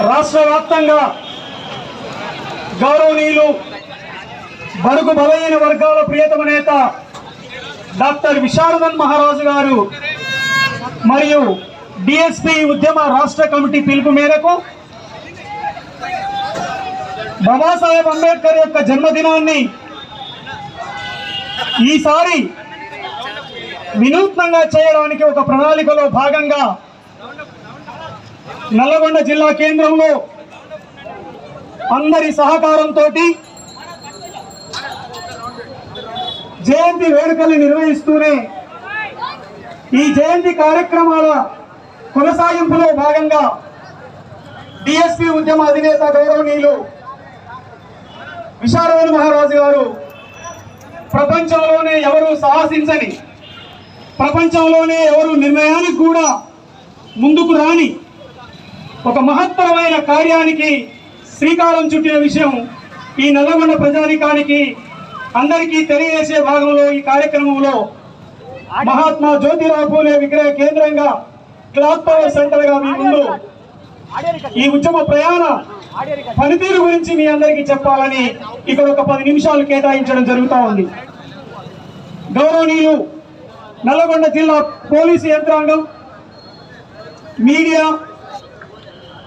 రాష్ట్ర వ్యాప్తంగా గౌరవనీయులు బడుగు బలహీన వర్గాల ప్రియతమ నేత డాక్టర్ విశారదన్ మహారాజు గారు మరియు డిఎస్పి ఉద్యమ రాష్ట్ర కమిటీ పిలుపు మేరకు బాబాసాహెబ్ అంబేద్కర్ యొక్క జన్మదినాన్ని ఈసారి వినూత్నంగా చేయడానికి ఒక ప్రణాళికలో భాగంగా నల్లగొండ జిల్లా కేంద్రంలో అందరి సహకారంతో జయంతి వేడుకలు నిర్వహిస్తూనే ఈ జయంతి కార్యక్రమాల కొనసాగింపులో భాగంగా డిఎస్పి ఉద్యమ అధినేత గౌరవనీయులు విశారదన్ మహారాజు గారు ప్రపంచంలోనే ఎవరు సాహసించని, ప్రపంచంలోనే ఎవరు నిర్ణయానికి కూడా ముందుకు రాని ఒక మహత్తరమైన కార్యానికి శ్రీకారం చుట్టిన విషయం ఈ నల్లగొండ ప్రజానికానికి అందరికీ తెలియజేసే భాగంలో ఈ కార్యక్రమంలో మహాత్మా జ్యోతిరావు పూలే విగ్రహ కేంద్రంగా క్లాత్ పవర్ సెంటర్ గా మీ ముందు ఈ ఉద్యమ ప్రయాణ పనితీరు గురించి మీ అందరికీ చెప్పాలని ఇక్కడ ఒక 10 నిమిషాలు కేటాయించడం జరుగుతూ ఉంది. గౌరవనీయులు నల్లగొండ జిల్లా పోలీసు యంత్రాంగం, మీడియా,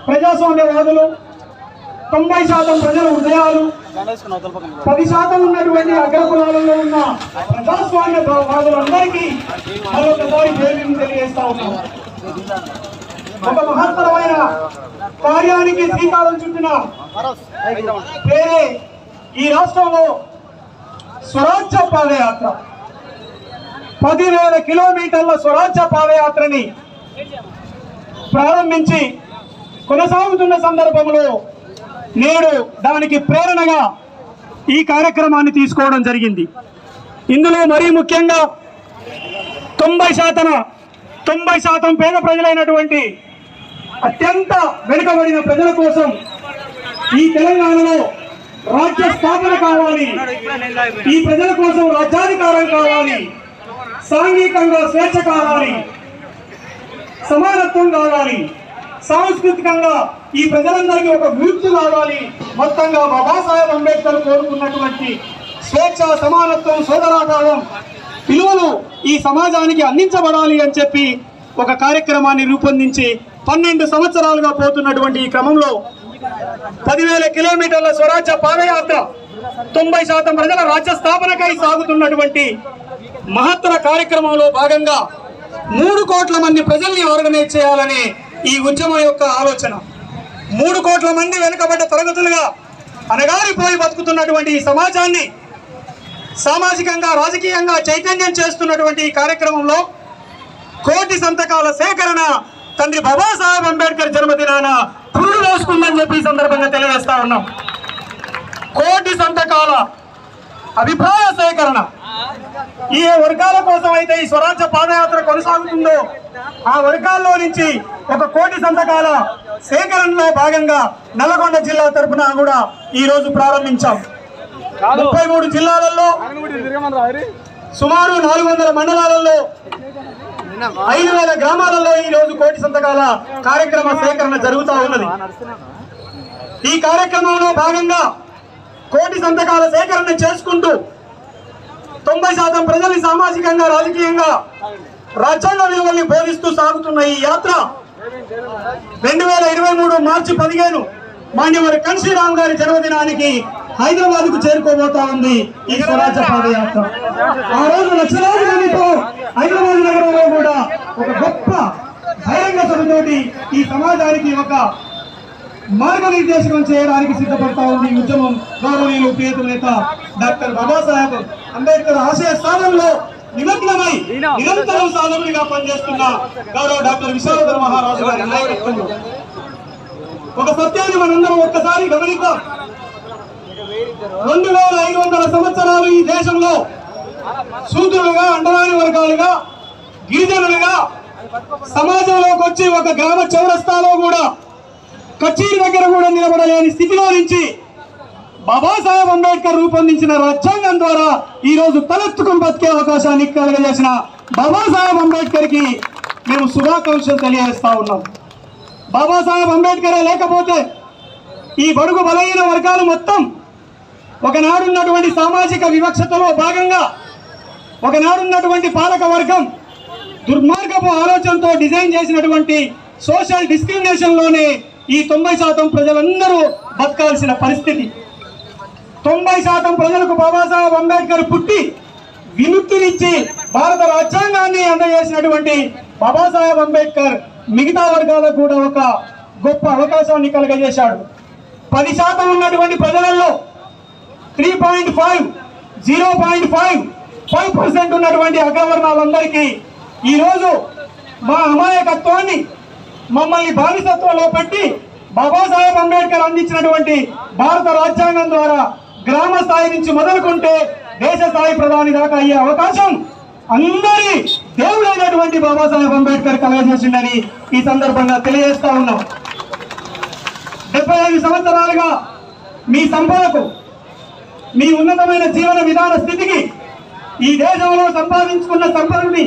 ప్రజాస్వామ్యవాదులు, 90% ప్రజల హృదయాలు, 10% ఉన్నటువంటి అగ్రకులాలలో ఉన్న ప్రజాస్వామ్యవాదులందరికీ మరొకసారి జైలు తెలియజేస్తా ఉన్నాం. ఒక మహత్తరమైన కార్యానికి శ్రీకారం చుట్టిన పేరే ఈ రాష్ట్రంలో స్వరాజ్య పాదయాత్ర. 10,000 కిలోమీటర్ల స్వరాజ్య పాదయాత్రని ప్రారంభించి కొనసాగుతున్న సందర్భంలో నేడు దానికి ప్రేరణగా ఈ కార్యక్రమాన్ని తీసుకోవడం జరిగింది. ఇందులో మరీ ముఖ్యంగా 90% పేద ప్రజలైనటువంటి అత్యంత వెనుకబడిన ప్రజల కోసం ఈ తెలంగాణలో రాజ్య స్థాపన కావాలి, ఈ ప్రజల కోసం రాజ్యాధికారం కావాలి, సాంఘికంగా స్వేచ్ఛ కావాలి, సమానత్వం కావాలి, సాంస్కృతికంగా ఈ ప్రజలందరికీ ఒక విముక్తి కావాలి. మొత్తంగా బాబాసాహెబ్ అంబేద్కర్ కోరుకున్నటువంటి స్వేచ్ఛ, సమానత్వం, సోదరాభావం విలువలు ఈ సమాజానికి అందించబడాలి అని చెప్పి ఒక కార్యక్రమాన్ని రూపొందించి 12 సంవత్సరాలుగా పోతున్నటువంటి ఈ క్రమంలో 10,000 కిలోమీటర్ల స్వరాజ్య పాదయాత్ర, 90% ప్రజల రాజ్య స్థాపనకై సాగుతున్నటువంటి మహత్తర కార్యక్రమంలో భాగంగా 3 కోట్ల మంది ప్రజల్ని ఆర్గనైజ్ చేయాలనే ఈ ఉద్యమం యొక్క ఆలోచన. 3 కోట్ల మంది వెనుకబడ్డ తరగతులుగా అనగారిపోయి బతుకుతున్నటువంటి ఈ సమాజాన్ని సామాజికంగా, రాజకీయంగా చైతన్యం చేస్తున్నటువంటి ఈ కార్యక్రమంలో 1 కోటి సంతకాల సేకరణ తండ్రి బాబాసాహెబ్ అంబేద్కర్ జన్మదినాన పురుడు వేసుకుందని చెప్పి సందర్భంగా తెలియజేస్తా ఉన్నాం. 1 కోటి సంతకాల అభిప్రాయ సేకరణ. ఏ వర్గాల కోసం అయితే ఈ స్వరాజ్య పాదయాత్ర కొనసాగుతుందో ఆ వర్గాల్లో నుంచి 1 కోటి సంతకాల సేకరణలో భాగంగా నల్లగొండ జిల్లా తరఫున కూడా ఈ రోజు ప్రారంభించాం. 33 జిల్లాలలో సుమారు 400 మండలాలలో 5,000 గ్రామాలలో ఈ రోజు 1 కోటి సంతకాల కార్యక్రమ సేకరణ జరుగుతూ ఉన్నది. ఈ కార్యక్రమంలో భాగంగా 1 కోటి సంతకాల సేకరణ చేసుకుంటూ 90% ప్రజల్ని సామాజికంగా, రాజకీయంగా, రాజ్యాంగ విలువల్ని బోధిస్తూ సాగుతున్న ఈ యాత్ర 2023 మార్చి 15 మాన్యవరి కన్షీరామ్ గారి జన్మదినానికి హైదరాబాద్ కు చేరుకోబోతా ఉంది ఈ స్వరాజ్య పాదయాత్ర. ఆ రోజు లక్షలాది మందితో హైదరాబాద్ నగరంలో కూడా ఒక గొప్ప బహిరంగ సభతోటి ఈ సమాజానికి ఒక మార్గనిర్దేశకం చేయడానికి సిద్ధపడతా ఉంది ఈ ఉద్యమం. గౌరవనీయులు ప్రియతమ నేత డాక్టర్ బాబాసాహెబ్ అంబేద్కర్ ఆశయ స్థానంలో నిమగ్నమై నిరంతరం సాధకుడిగా పనిచేస్తున్న గౌరవ డాక్టర్ విశారదన్ మహారాజు గారి నాయకత్వంలో ఒక సత్యాన్ని మనందరం ఒక్కసారి గమనిద్దాం. 2500 సంవత్సరాలు ఈ దేశంలో శూద్రులుగా, అంటరాని వర్గాలుగా, గిరిజనులుగా సమాజంలోకి వచ్చి ఒక గ్రామ చౌరస్తాలో కూడా, కచేరీ దగ్గర కూడా నిలబడలేని స్థితిలో నుంచి బాబాసాహెబ్ అంబేద్కర్ రూపొందించిన రాజ్యాంగం ద్వారా ఈ రోజు తలెత్తుకుని బతికే అవకాశాన్ని కలగజేసిన బాబాసాహెబ్ అంబేద్కర్ కి మేము శుభాకాంక్షలు తెలియజేస్తా ఉన్నాం. బాబాసాహెబ్ అంబేద్కర్ లేకపోతే ఈ బడుగు బలహీన వర్గాలు మొత్తం ఒకనాడున్నటువంటి సామాజిక వివక్షతలో భాగంగా ఒకనాడున్నటువంటి పాలక వర్గం దుర్మార్గపు ఆలోచనతో డిజైన్ చేసినటువంటి సోషల్ డిస్క్రిమినేషన్లోనే ఈ 90% ప్రజలందరూ బతకాల్సిన పరిస్థితి. 90% ప్రజలకు బాబాసాహెబ్ అంబేద్కర్ పుట్టి విముక్తినిచ్చి భారత రాజ్యాంగాన్ని అందజేసినటువంటి బాబాసాహెబ్ అంబేద్కర్ మిగతా వర్గాలకు కూడా ఒక గొప్ప అవకాశాన్ని కలుగజేశాడు. 10% ఉన్నటువంటి ప్రజలలో 3.5, 0.5, 5% ఉన్నటువంటి అగ్రవర్ణాలందరికీ ఈరోజు మా అమాయకత్వాన్ని మమ్మల్ని బానిసత్వంలో పెట్టి బాబాసాహెబ్ అంబేద్కర్ అందించినటువంటి భారత రాజ్యాంగం ద్వారా గ్రామ స్థాయి నుంచి మొదలుకుంటే దేశ స్థాయి ప్రధాని దాకా అయ్యే అవకాశం అందరి దేవుడైనటువంటి బాబాసాహెబ్ అంబేద్కర్ కలగజేసిందని ఈ సందర్భంగా తెలియజేస్తా ఉన్నాం. 75 సంవత్సరాలుగా మీ సంపదకు, మీ ఉన్నతమైన జీవన విధాన స్థితికి, ఈ దేశంలో సంపాదించుకున్న సంపదని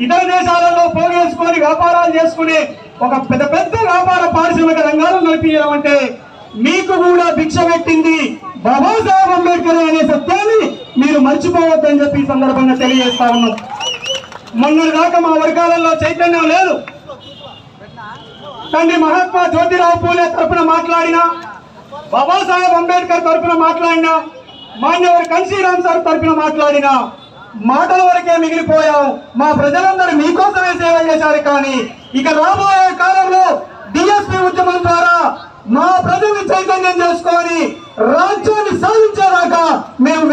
ఇతర దేశాలలో పోగేసుకొని వ్యాపారాలు చేసుకునే ఒక పెద్ద వ్యాపార పారిశ్రామిక రంగాలు నడిపించడం అంటే మీకు కూడా భిక్ష పెట్టింది బాబాసాహెబ్ అంబేద్కర్ అనే సత్యాన్ని మీరు మర్చిపోవద్దని చెప్పి ఈ సందర్భంగా తెలియజేస్తా ఉన్నాం. మొన్నటి దాకా మా వర్గాలలో చైతన్యం లేదు. తండ్రి మహాత్మా జ్యోతిరావు పూలే తరఫున మాట్లాడినా, బాబాసాహెబ్ అంబేద్కర్ తరఫున మాట్లాడినా, మాన్యవర్ కన్సీరామ్ సార్ తరఫున మాట్లాడినా మాటల వరకే మిగిలిపోయాం. మా ప్రజలందరూ మీకోసమే సేవ చేశారు. కానీ ఇక రాబోయే కాలంలో డిఎస్పీ ఉద్యమం ద్వారా మా ప్రజల్ని చైతన్యం చేసుకొని రాజ్యాన్ని సాధించేదాకా మేము